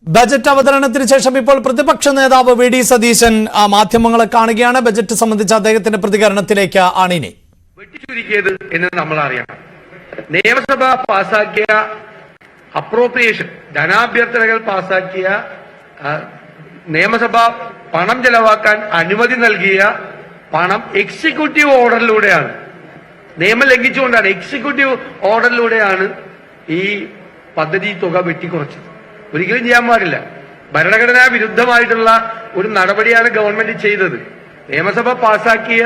Budget അവതരണത്തിന് ശേഷം ഇപ്പോൾ പ്രതിപക്ഷ നേതാവ് വി ഡി സതീശൻ മാധ്യമങ്ങളെ കാണുകയാണ്. ബജറ്റ് സംബന്ധിച്ച അദ്ദേഹത്തിന്റെ പ്രതികരണത്തിലേക്ക് ആണിനി. വെട്ടിച്ചുരുക്കിയത് എന്ന് നമ്മൾ അറിയണം. നിയമസഭ പാസാക്കിയ അപ്രോപ്രിയേഷൻ ധനാഭ്യർത്ഥനകൾ പാസാക്കിയ നിയമസഭ പണം ചെലവാക്കാൻ അനുമതി നൽകിയ പണം എക്സിക്യൂട്ടീവ് ഓർഡറിലൂടെയാണ്, നിയമം ലംഘിച്ചുകൊണ്ടാണ്, എക്സിക്യൂട്ടീവ് ഓർഡറിലൂടെയാണ് ഈ പദ്ധതി തുക വെട്ടിക്കുറച്ചത്. ഒരിക്കലും ചെയ്യാൻ പാടില്ല. ഭരണഘടനാ വിരുദ്ധമായിട്ടുള്ള ഒരു നടപടിയാണ് ഗവൺമെന്റ് ചെയ്തത്. നിയമസഭ പാസാക്കിയ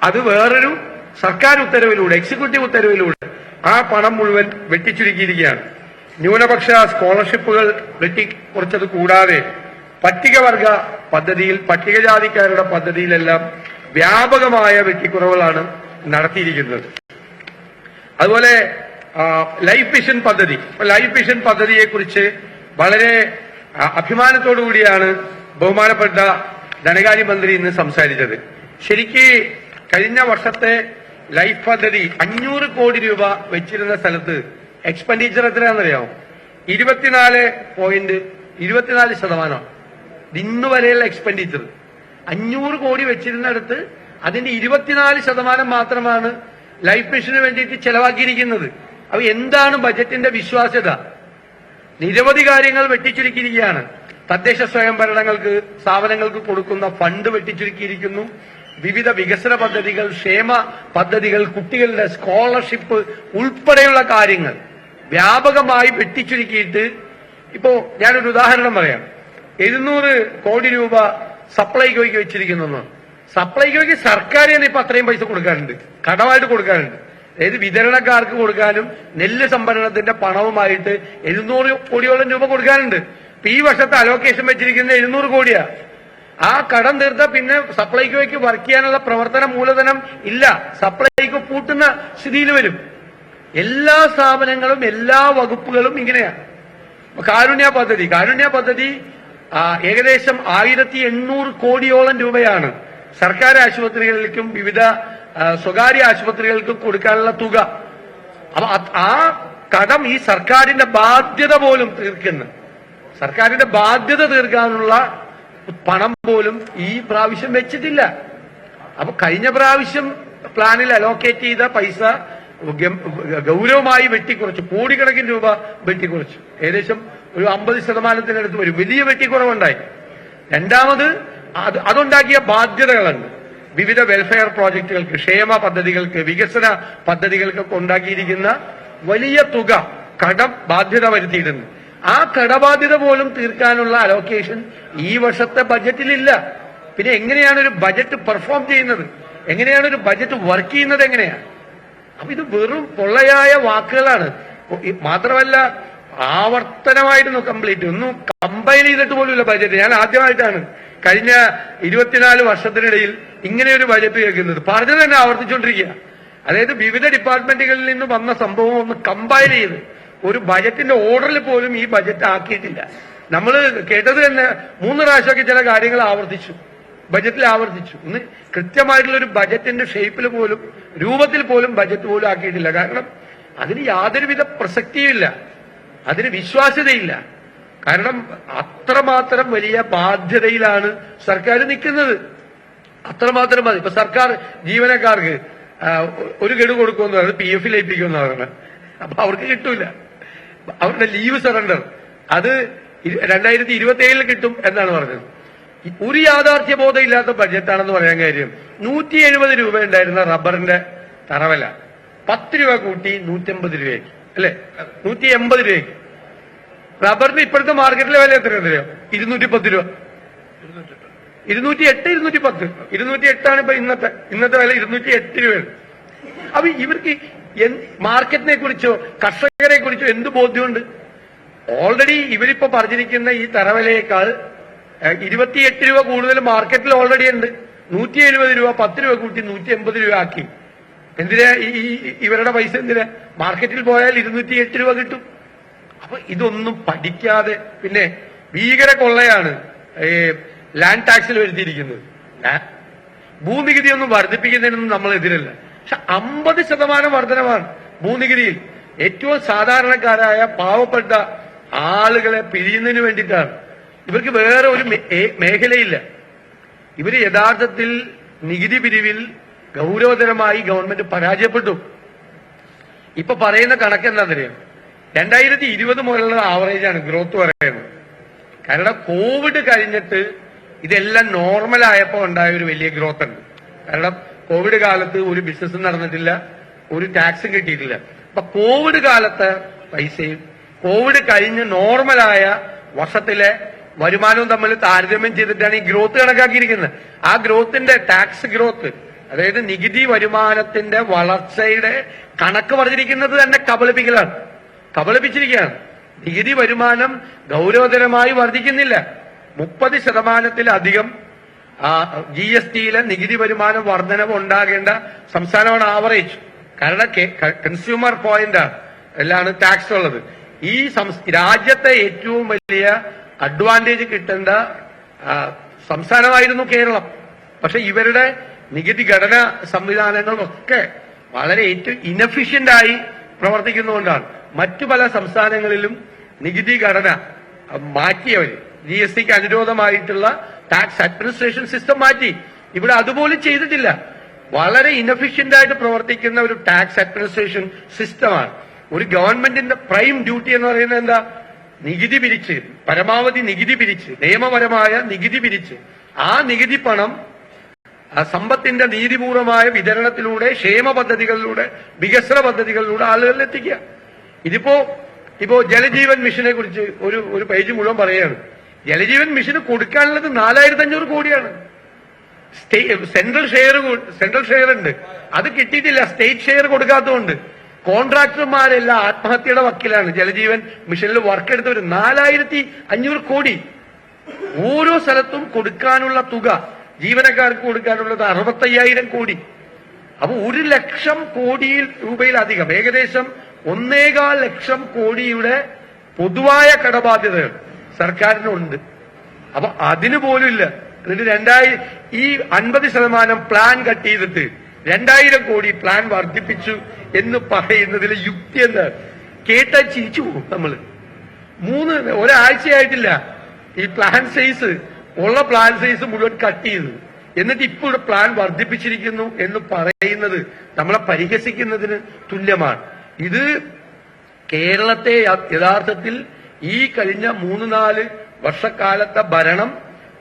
അത് വേറൊരു സർക്കാർ ഉത്തരവിലൂടെ, എക്സിക്യൂട്ടീവ് ഉത്തരവിലൂടെ ആ പണം മുഴുവൻ വെട്ടിച്ചുരുക്കിയിരിക്കുകയാണ്. ന്യൂനപക്ഷ സ്കോളർഷിപ്പുകൾ വെട്ടിക്കുറച്ചത് കൂടാതെ പട്ടികവർഗ പദ്ധതിയിൽ, പട്ടികജാതിക്കാരുടെ പദ്ധതിയിലെല്ലാം വ്യാപകമായ വെട്ടിക്കുറവുകളാണ് നടത്തിയിരിക്കുന്നത്. അതുപോലെ ലൈഫ് മിഷൻ പദ്ധതി, ലൈഫ് മിഷൻ പദ്ധതിയെക്കുറിച്ച് വളരെ അഭിമാനത്തോടു കൂടിയാണ് ബഹുമാനപ്പെട്ട ധനകാര്യമന്ത്രി ഇന്ന് സംസാരിച്ചത്. ശരിക്ക് കഴിഞ്ഞ വർഷത്തെ ലൈഫ് പദ്ധതി 500 കോടി രൂപ വെച്ചിരുന്ന സ്ഥലത്ത് എക്സ്പെൻഡിച്ചർ എത്രയാണെന്നറിയാമോ? 24% ഇന്ന് വരെയുള്ള എക്സ്പെൻഡിച്ചർ. 500 കോടി വെച്ചിരുന്നിടത്ത് അതിന്റെ 24% മാത്രമാണ് ലൈഫ് മിഷന് വേണ്ടിയിട്ട് ചെലവാക്കിയിരിക്കുന്നത്. അപ്പൊ എന്താണ് ബജറ്റിന്റെ വിശ്വാസ്യത? നിരവധി കാര്യങ്ങൾ വെട്ടിച്ചുരുക്കിയിരിക്കുകയാണ്. തദ്ദേശ സ്വയംഭരണങ്ങൾക്ക്, സ്ഥാപനങ്ങൾക്ക് കൊടുക്കുന്ന ഫണ്ട് വെട്ടിച്ചുരുക്കിയിരിക്കുന്നു. വിവിധ വികസന പദ്ധതികൾ, ക്ഷേമ പദ്ധതികൾ, കുട്ടികളുടെ സ്കോളർഷിപ്പ് ഉൾപ്പെടെയുള്ള കാര്യങ്ങൾ വ്യാപകമായി വെട്ടിച്ചുരുക്കിയിട്ട്, ഇപ്പോ ഞാനൊരു ഉദാഹരണം പറയാം. 700 കോടി രൂപ സപ്ലൈകോയ്ക്ക് വെച്ചിരിക്കുന്നു. സപ്ലൈകോയ്ക്ക് സർക്കാർ തന്നെ ഇപ്പൊ അത്രയും പൈസ കൊടുക്കാറുണ്ട്, കടമായിട്ട് കൊടുക്കാറുണ്ട്. അതായത് വിതരണക്കാർക്ക് കൊടുക്കാനും നെല്ല് സംഭരണത്തിന്റെ പണവുമായിട്ട് 700 കോടിയോളം രൂപ കൊടുക്കാനുണ്ട്. ഈ വർഷത്തെ അലോക്കേഷൻ വെച്ചിരിക്കുന്നത് 700 കോടിയാ. ആ കടം തീർത്ത പിന്നെ സപ്ലൈകോയ്ക്ക് വർക്ക് ചെയ്യാനുള്ള പ്രവർത്തന മൂലധനം ഇല്ല. സപ്ലൈകോ പൂട്ടുന്ന സ്ഥിതിയിൽ വരും. എല്ലാ സ്ഥാപനങ്ങളും, എല്ലാ വകുപ്പുകളും ഇങ്ങനെയാണ്. കാരുണ്യ പദ്ധതി ഏകദേശം 1800 കോടിയോളം രൂപയാണ് സർക്കാർ ആശുപത്രികളിലേക്കും വിവിധ സ്വകാര്യ ആശുപത്രികൾക്കും കൊടുക്കാനുള്ള തുക. അപ്പൊ ആ കടം ഈ സർക്കാരിന്റെ ബാധ്യത പോലും സർക്കാരിന്റെ ബാധ്യത തീർക്കാനുള്ള പണം പോലും ഈ പ്രാവശ്യം വെച്ചിട്ടില്ല. അപ്പൊ കഴിഞ്ഞ പ്രാവശ്യം പ്ലാനിൽ അലോക്കേറ്റ് ചെയ്ത പൈസ ഗൗരവമായി വെട്ടിക്കുറച്ചു. കോടിക്കണക്കിന് രൂപ വെട്ടിക്കുറച്ചു. ഏകദേശം ഒരു 50% വരും. വലിയ വെട്ടിക്കുറവുണ്ടായി. രണ്ടാമത് അതുണ്ടാക്കിയ ബാധ്യതകളുണ്ട്. വിവിധ വെൽഫെയർ പ്രോജക്റ്റുകൾക്ക്, ക്ഷേമ പദ്ധതികൾക്ക്, വികസന പദ്ധതികൾക്കൊക്കെ ഉണ്ടാക്കിയിരിക്കുന്ന വലിയ തുക കടം ബാധ്യത വരുത്തിയിട്ടുണ്ട്. ആ കടബാധ്യത പോലും തീർക്കാനുള്ള അലോക്കേഷൻ ഈ വർഷത്തെ ബജറ്റിലില്ല. പിന്നെ എങ്ങനെയാണ് ഒരു ബജറ്റ് പെർഫോം ചെയ്യുന്നത്? എങ്ങനെയാണ് ഒരു ബജറ്റ് വർക്ക് ചെയ്യുന്നത്? എങ്ങനെയാണ്? അപ്പൊ ഇത് വെറും പൊള്ളയായ വാക്കുകളാണ്. മാത്രമല്ല ആവർത്തനമായിരുന്നു കംപ്ലീറ്റ്. ഒന്നും കമ്പൈൻ ചെയ്തിട്ട് പോലുമില്ല ബജറ്റ്. ഞാൻ ആദ്യമായിട്ടാണ് കഴിഞ്ഞ 24 വർഷത്തിനിടയിൽ ഇങ്ങനെ ഒരു ബജറ്റ് കേൾക്കുന്നത്. പറഞ്ഞു തന്നെ ആവർത്തിച്ചുകൊണ്ടിരിക്കുക. അതായത് വിവിധ ഡിപ്പാർട്ട്മെന്റുകളിൽ നിന്ന് വന്ന സംഭവം ഒന്ന് കമ്പൈൻ ചെയ്ത് ഒരു ബജറ്റിന്റെ ഓർഡറിൽ പോലും ഈ ബജറ്റ് ആക്കിയിട്ടില്ല. നമ്മൾ കേട്ടത് തന്നെ 3 പ്രാവശ്യമൊക്കെ ചില കാര്യങ്ങൾ ബജറ്റിൽ ആവർത്തിച്ചു. ഇന്ന് കൃത്യമായിട്ടുള്ള ഒരു ബജറ്റിന്റെ ഷേപ്പിൽ പോലും, രൂപത്തിൽ പോലും ബജറ്റ് പോലും ആക്കിയിട്ടില്ല. കാരണം അതിന് യാതൊരുവിധ പ്രസക്തിയുമില്ല, അതിന് വിശ്വാസ്യതയില്ല. കാരണം അത്രമാത്രം വലിയ ബാധ്യതയിലാണ് സർക്കാർ നിൽക്കുന്നത്. അത്രമാത്രം മതി. ഇപ്പൊ സർക്കാർ ജീവനക്കാർക്ക് ഒരു ഗഡു കൊടുക്കുമെന്ന് പറയുന്നത് PF ലയിപ്പിക്കുമെന്ന് പറയുന്നത്. അപ്പൊ അവർക്ക് കിട്ടൂല. അവരുടെ ലീവ് സറണ്ടർ അത് 2027 കിട്ടും എന്നാണ് പറഞ്ഞത്. ഒരു യാഥാർത്ഥ്യ ബോധം ഇല്ലാത്ത ബഡ്ജറ്റാണെന്ന് പറയാൻ കാര്യം, 170 രൂപ ഉണ്ടായിരുന്ന റബ്ബറിന്റെ തറവില 10 രൂപ കൂട്ടി 180 രൂപയ്ക്ക്, അല്ലെ? 180 രൂപയ്ക്ക്. റബ്ബറിന് ഇപ്പോഴത്തെ മാർക്കറ്റിലെ വില എത്രയോ? 210 രൂപ. 208, 210. 208 ഇപ്പൊ ഇന്നത്തെ വില. 208 രൂപയാണ്. അപ്പൊ ഇവർക്ക് മാർക്കറ്റിനെ കുറിച്ചോ കർഷകരെ കുറിച്ചോ എന്ത് ബോധ്യമുണ്ട്? ഓൾറെഡി ഇവരിപ്പോ പറഞ്ഞിരിക്കുന്ന ഈ തറവിലയേക്കാൾ 28 രൂപ കൂടുതൽ മാർക്കറ്റിൽ ഓൾറെഡി ഉണ്ട്. 170 രൂപ 10 രൂപ കൂട്ടി 180 രൂപ ആക്കി. എന്തിനാ ഇവരുടെ പൈസ? എന്തിനാ? മാർക്കറ്റിൽ പോയാൽ 208 രൂപ കിട്ടും. അപ്പൊ ഇതൊന്നും പഠിക്കാതെ പിന്നെ ഭീകര കൊള്ളയാണ് ലാൻഡ് ടാക്സിൽ വരുത്തിയിരിക്കുന്നത്. ഭൂനികുതി ഒന്നും വർദ്ധിപ്പിക്കുന്നതിനൊന്നും നമ്മൾ എതിരല്ല. പക്ഷെ 50% വർധനമാണ് ഭൂനികുതിയിൽ. ഏറ്റവും സാധാരണക്കാരായ പാവപ്പെട്ട ആളുകളെ പിരിയുന്നതിന് വേണ്ടിയിട്ടാണ്. ഇവർക്ക് വേറെ ഒരു മേഖലയില്ല. ഇവര് യഥാർത്ഥത്തിൽ നികുതി പിരിവിൽ ഗൗരവതരമായി ഗവൺമെന്റ് പരാജയപ്പെട്ടു. ഇപ്പൊ പറയുന്ന കണക്ക് എന്താണെന്നറിയാം, 2020 മുതലുള്ള ആവറേജാണ് ഗ്രോത്ത് പറയുന്നത്. കാരണം കോവിഡ് കഴിഞ്ഞിട്ട് ഇതെല്ലാം നോർമലായപ്പോ ഉണ്ടായ ഒരു വലിയ ഗ്രോത്ത് ഉണ്ട്. കാരണം കോവിഡ് കാലത്ത് ഒരു ബിസിനസ്സും നടന്നിട്ടില്ല, ഒരു ടാക്സും കിട്ടിയിട്ടില്ല. അപ്പൊ കോവിഡ് കാലത്തെ പൈസയും കോവിഡ് കഴിഞ്ഞ് നോർമലായ വർഷത്തിലെ വരുമാനവും തമ്മിൽ താരതമ്യം ചെയ്തിട്ടാണ് ഈ ഗ്രോത്ത് കണക്കാക്കിയിരിക്കുന്നത്. ആ ഗ്രോത്തിന്റെ ടാക്സ് ഗ്രോത്ത്, അതായത് നികുതി വരുമാനത്തിന്റെ വളർച്ചയുടെ കണക്ക് പറഞ്ഞിരിക്കുന്നത് തന്നെ കബളിപ്പിക്കലാണ്, കബളിപ്പിച്ചിരിക്കുകയാണ്. നികുതി വരുമാനം ഗൗരവതരമായി വർദ്ധിക്കുന്നില്ല. 30%-ലധികം GSTയിലെ നികുതി വരുമാനം വർധനവ് ഉണ്ടാകേണ്ട സംസ്ഥാനമാണ് ആവറേജ്. കാരണം കൺസ്യൂമർ പോയിന്റാണ് എല്ലാം ടാക്സ് ഉള്ളത്. ഈ രാജ്യത്തെ ഏറ്റവും വലിയ അഡ്വാൻറ്റേജ് കിട്ടേണ്ട സംസ്ഥാനമായിരുന്നു കേരളം. പക്ഷെ ഇവരുടെ നികുതി ഘടന സംവിധാനങ്ങളൊക്കെ വളരെ ഏറ്റവും ഇനഫിഷ്യന്റ് ആയി പ്രവർത്തിക്കുന്നതുകൊണ്ടാണ് മറ്റു പല സംസ്ഥാനങ്ങളിലും നികുതി ഘടന മാറ്റിയവർ GSTക്ക് അനുരോധമായിട്ടുള്ള ടാക്സ് അഡ്മിനിസ്ട്രേഷൻ സിസ്റ്റം മാറ്റി. ഇവിടെ അതുപോലും ചെയ്തിട്ടില്ല. വളരെ ഇനഫിഷ്യന്റ് ആയിട്ട് പ്രവർത്തിക്കുന്ന ഒരു ടാക്സ് അഡ്മിനിസ്ട്രേഷൻ സിസ്റ്റമാണ്. ഒരു ഗവൺമെന്റിന്റെ പ്രൈം ഡ്യൂട്ടി എന്ന് പറയുന്നത് എന്താ? നികുതി പിരിച്ച്, പരമാവധി നികുതി പിരിച്ച്, നിയമപരമായ നികുതി പിരിച്ച് ആ നികുതി പണം സമ്പത്തിന്റെ നീതിപൂർവമായ വിതരണത്തിലൂടെ, ക്ഷേമ പദ്ധതികളിലൂടെ, വികസന പദ്ധതികളിലൂടെ ആളുകളിൽ എത്തിക്കുക. ഇപ്പോ ജലജീവൻ മിഷനെ കുറിച്ച് ഒരു പേജ് മുഴുവൻ പറയുകയാണ്. ജലജീവൻ മിഷന് കൊടുക്കാനുള്ളത് 4500 കോടിയാണ്. സെൻട്രൽ ഷെയർ ഉണ്ട്, അത് കിട്ടിയിട്ടില്ല. സ്റ്റേറ്റ് ഷെയർ കൊടുക്കാത്തതുകൊണ്ട് കോൺട്രാക്ടർമാരെല്ലാം ആത്മഹത്യയുടെ വക്കിലാണ്. ജലജീവൻ മിഷനിൽ വർക്ക് എടുത്തവർ 4500 കോടി ഓരോ സ്ഥലത്തും കൊടുക്കാനുള്ള തുക, ജീവനക്കാർക്ക് കൊടുക്കാനുള്ളത് 65,000 കോടി. അപ്പൊ 1 ലക്ഷം കോടി രൂപയിലധികം, ഏകദേശം 1.25 ലക്ഷം കോടിയുടെ പൊതുവായ കടബാധ്യതകൾ സർക്കാരിനുണ്ട്. അപ്പൊ അതിന് പോലും ഇല്ല. എന്നിട്ട് ഈ 50% പ്ലാൻ കട്ട് ചെയ്തിട്ട് 2000 കോടി പ്ലാൻ വർദ്ധിപ്പിച്ചു എന്ന് പറയുന്നതിൽ യുക്തി എന്താ? കേട്ടാൽ ചിരിച്ചു പോകും നമ്മള്. ഒരാഴ്ചയായിട്ടില്ല ഈ പ്ലാൻ സൈസ്, ഉള്ള പ്ലാൻ സൈസ് മുഴുവൻ കട്ട് ചെയ്തു. എന്നിട്ട് ഇപ്പോൾ പ്ലാൻ വർദ്ധിപ്പിച്ചിരിക്കുന്നു എന്ന് പറയുന്നത് നമ്മളെ പരിഹസിക്കുന്നതിന് തുല്യമാണ്. ഇത് കേരളത്തെ യഥാർത്ഥത്തിൽ ഈ കഴിഞ്ഞ 3-4 വർഷക്കാലത്തെ ഭരണം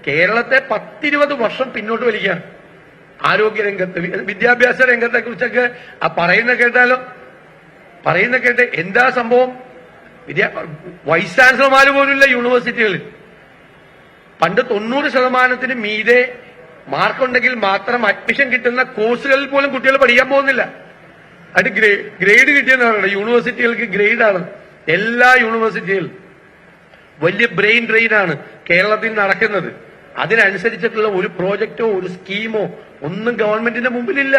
കേരളത്തെ 10-20 വർഷം പിന്നോട്ട് വലിക്കുകയാണ്. ആരോഗ്യരംഗത്ത്, വിദ്യാഭ്യാസ രംഗത്തെ കുറിച്ചൊക്കെ പറയുന്ന കേട്ട് എന്താ സംഭവം? വൈസ് ചാൻസലർമാര് പോലുള്ള യൂണിവേഴ്സിറ്റികളിൽ പണ്ട് 90% മീതെ മാർക്കുണ്ടെങ്കിൽ മാത്രം അഡ്മിഷൻ കിട്ടുന്ന കോഴ്സുകളിൽ പോലും കുട്ടികൾ പഠിക്കാൻ പോകുന്നില്ല. അത് ഗ്രേഡ് കിട്ടിയെന്ന് പറയുന്നത് യൂണിവേഴ്സിറ്റികൾക്ക് ഗ്രേഡാണ്. എല്ലാ യൂണിവേഴ്സിറ്റികളിലും വലിയ ബ്രെയിൻ ഡ്രെയിനാണ് കേരളത്തിൽ നടക്കുന്നത്. അതിനനുസരിച്ചിട്ടുള്ള ഒരു പ്രോജക്റ്റോ ഒരു സ്കീമോ ഒന്നും ഗവൺമെന്റിന്റെ മുമ്പിലില്ല.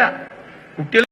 കുട്ടികൾ